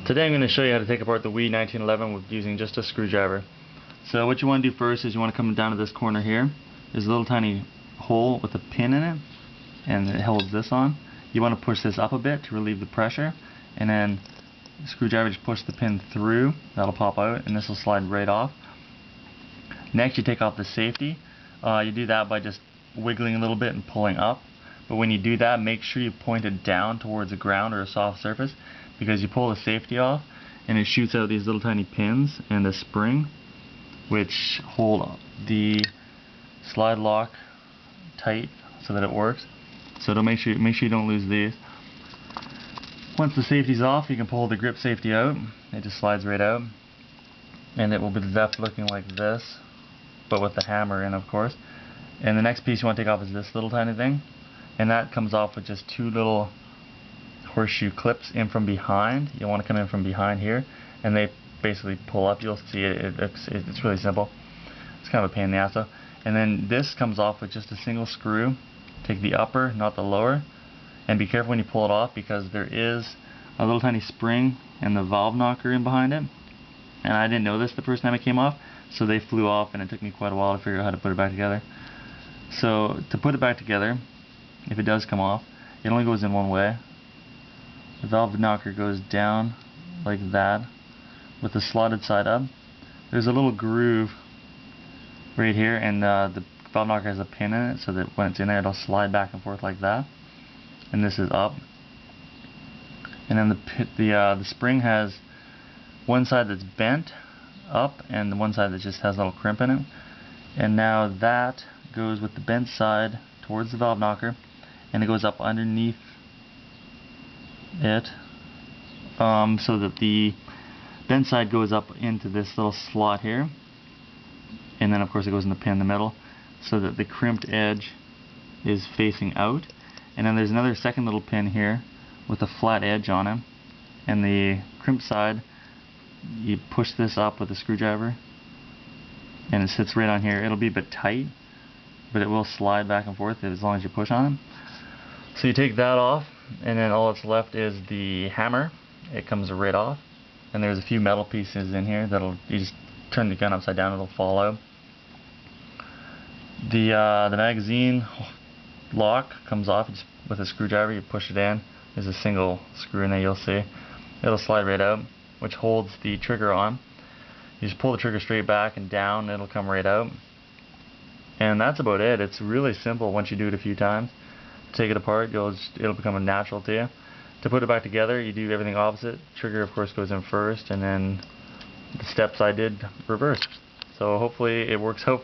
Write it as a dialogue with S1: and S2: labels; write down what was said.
S1: Today I'm going to show you how to take apart the Wii 1911 with using just a screwdriver. So what you want to do first is you want to come down to this corner here. There's a little tiny hole with a pin in it, and it holds this on. You want to push this up a bit to relieve the pressure, and then the screwdriver, just push the pin through. That'll pop out, and this will slide right off. Next, you take off the safety. You do that by just wiggling a little bit and pulling up. But when you do that, make sure you point it down towards the ground or a soft surface, because you pull the safety off and it shoots out these little tiny pins and the spring, which hold the slide lock tight so that it works. So don't make sure you don't lose these. Once the safety's off, you can pull the grip safety out. It just slides right out, and it will be left looking like this, but with the hammer in, of course. And the next piece you want to take off is this little tiny thing, and that comes off with just two little horseshoe clips in from behind. You want to come in from behind here, and they basically pull up. You'll see it's really simple. It's kind of a pain in the ass though. And then this comes off with just a single screw. Take the upper, not the lower, and be careful when you pull it off, because there is a little tiny spring and the valve knocker in behind it, and I didn't know this the first time it came off, so they flew off, and it took me quite a while to figure out how to put it back together. So to put it back together, if it does come off, it only goes in one way. The valve knocker goes down like that with the slotted side up. There's a little groove right here, and the valve knocker has a pin in it, so that when it's in there, it'll slide back and forth like that. And this is up. And then the spring has one side that's bent up and one side that just has a little crimp in it. And now that goes with the bent side towards the valve knocker, and it goes up underneath it, so that the bent side goes up into this little slot here, and then of course it goes in the pin in the middle, so that the crimped edge is facing out. And then there's another second little pin here with a flat edge on it, and the crimped side, you push this up with a screwdriver and it sits right on here. It'll be a bit tight, but it will slide back and forth as long as you push on it. So you take that off, and then all that's left is the hammer. It comes right off, and there's a few metal pieces in here that'll, you just turn the gun upside down, it'll fall out. The magazine lock comes off just with a screwdriver. You push it in. There's a single screw in there, you'll see. It'll slide right out, which holds the trigger on. You just pull the trigger straight back and down, it'll come right out. And that's about it. It's really simple once you do it a few times. Take it apart, it'll become a natural to you. To put it back together, you do everything opposite. Trigger, of course, goes in first, and then the steps I did reverse. So hopefully it works out.